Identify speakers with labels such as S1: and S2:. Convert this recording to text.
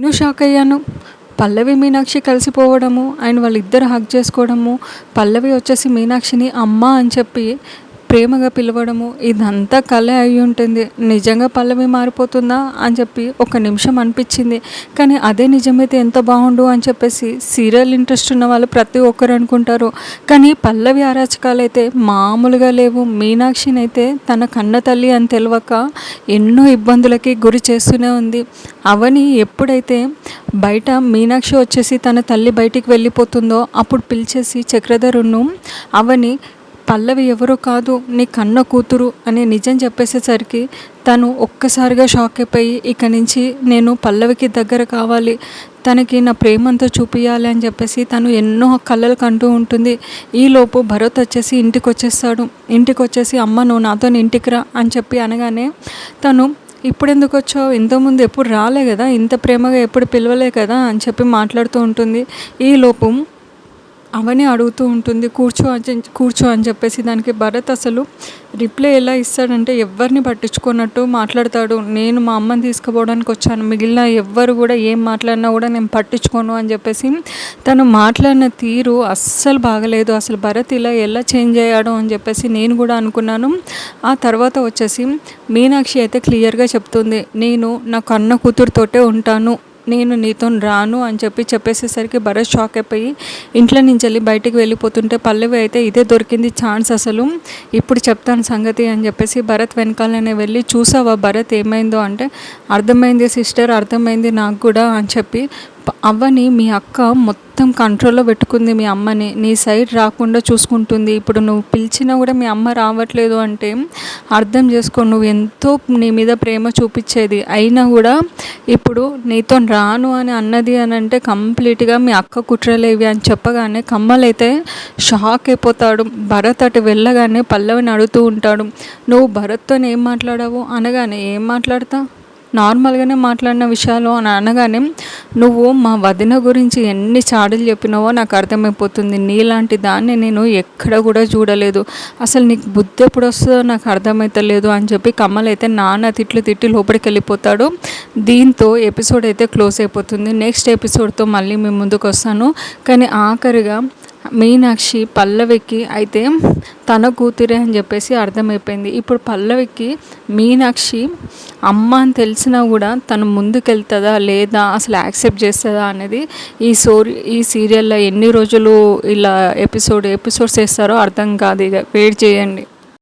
S1: నేను షాక్ అయ్యాను. పల్లవి మీనాక్షి కలిసిపోవడము అండ్ వాళ్ళిద్దరు హగ్ చేసుకోవడము, పల్లవి వచ్చేసి మీనాక్షిని అమ్మ అని చెప్పి ప్రేమగా పిలవడము, ఇదంతా కళ అయి ఉంటుంది. నిజంగా పల్లవి మారిపోతుందా అని చెప్పి ఒక నిమిషం అనిపించింది. కానీ అదే నిజమైతే ఎంత బాగుండు అని చెప్పేసి సీరియల్ ఇంట్రెస్ట్ ఉన్న వాళ్ళు ప్రతి ఒక్కరు అనుకుంటారు. కానీ పల్లవి అరాచకాలు అయితే మామూలుగా లేవు. మీనాక్షిని అయితే తన కన్న తల్లి అని తెలియక ఎన్నో ఇబ్బందులకి గురి చేస్తూనే ఉంది. అవని ఎప్పుడైతే బయట మీనాక్షి వచ్చేసి తన తల్లి బయటికి వెళ్ళిపోతుందో అప్పుడు పిలిచేసి చక్రధరును అవని పల్లవి ఎవరో కాదు నీ కన్న కూతురు అనే నిజం చెప్పేసేసరికి తను ఒక్కసారిగా షాక్ అయిపోయి ఇక నుంచి నేను పల్లవికి దగ్గర కావాలి, తనకి నా ప్రేమంతా చూపించాలి అని చెప్పేసి తను ఎన్నో కలలు కంటూ ఉంటుంది. ఈలోపు భరత్ వచ్చేసి ఇంటికి వచ్చేసి అమ్మ నువ్వు నాతో ఇంటికి రా అని చెప్పి అనగానే తను ఇప్పుడు ఎందుకు వచ్చావు, ఇంతకుముందు ఎప్పుడు రాలే కదా, ఇంత ప్రేమగా ఎప్పుడు పిలవలే కదా అని చెప్పి మాట్లాడుతూ ఉంటుంది. ఈలోపు అవని అడుగుతూ ఉంటుంది కూర్చో అని చెప్పేసి. దానికి భరత్ అసలు రిప్లై ఎలా ఇస్తాడంటే ఎవరిని పట్టించుకున్నట్టు మాట్లాడతాడు. నేను మా అమ్మని తీసుకుపోవడానికి వచ్చాను, మిగిలిన ఎవ్వరు కూడా ఏం మాట్లాడినా కూడా నేను పట్టించుకోను అని చెప్పేసి తను మాట్లాడిన తీరు అస్సలు బాగలేదు. అసలు భరత్ ఇలా ఎలా చేంజ్ అయ్యాడు అని చెప్పేసి నేను కూడా అనుకున్నాను. ఆ తర్వాత వచ్చేసి మీనాక్షి అయితే క్లియర్గా చెప్తుంది, నేను నా కన్న కూతురుతోటే ఉంటాను, నేను నీతో రాను అని చెప్పేసేసరికి భరత్ షాక్ అయిపోయి ఇంట్లో నుంచి వెళ్ళి బయటికి వెళ్ళిపోతుంటే పల్లవి అయితే ఇదే దొరికింది ఛాన్స్, అసలు ఇప్పుడు చెప్తాను సంగతి అని చెప్పేసి భరత్ వెనకాలనే వెళ్ళి చూసావా భరత్ ఏమైందో అంటే అర్థమైంది సిస్టర్, అర్థమైంది నాకు కూడా అని చెప్పి అవ్వని మీ అక్క మొత్తం కంట్రోల్లో పెట్టుకుంది, మీ అమ్మని నీ సైడ్ రాకుండా చూసుకుంటుంది. ఇప్పుడు నువ్వు పిలిచినా కూడా మీ అమ్మ రావట్లేదు అంటే అర్థం చేసుకో, నువ్వు ఎంతో నీ మీద ప్రేమ చూపించేది అయినా కూడా ఇప్పుడు నీతో రాను అని అన్నది అని అంటే కంప్లీట్గా మీ అక్క కుట్రలేవి అని చెప్పగానే కమ్మలైతే షాక్ అయిపోతాడు. భరత్ అటు వెళ్ళగానే పల్లవిని అడుగుతూ ఉంటాడు, నువ్వు భరత్తో ఏం మాట్లాడావు అనగానే ఏం మాట్లాడతా, నార్మల్గానే మాట్లాడిన విషయాలు అని అనగానే నువ్వు మా వదిన గురించి ఎన్ని చాడలు చెప్పినావో నాకు అర్థమైపోతుంది, నీలాంటి దాన్ని నేను ఎక్కడ కూడా చూడలేదు, అసలు నీకు బుద్ధి ఎప్పుడు వస్తుందో నాకు అర్థమవుతలేదు అని చెప్పి కమల్ అయితే నాన్న తిట్టి లోపలికి వెళ్ళిపోతాడు. దీంతో ఎపిసోడ్ అయితే క్లోజ్ అయిపోతుంది. నెక్స్ట్ ఎపిసోడ్తో మళ్ళీ మేము ముందుకు వస్తాను. కానీ ఆఖరిగా మీనాక్షి పల్లవికి అయితే తన కూతురే అని చెప్పేసి అర్థమైపోయింది. ఇప్పుడు పల్లవికి మీనాక్షి అమ్మ అని తెలిసినా కూడా తను ముందుకెళ్తుందా లేదా, అసలు యాక్సెప్ట్ చేస్తుందా అనేది ఈ సీరియల్లో ఎన్ని రోజులు ఇలా ఎపిసోడ్స్ వేస్తారో అర్థం కాదు. ఇక వెయిట్ చేయండి.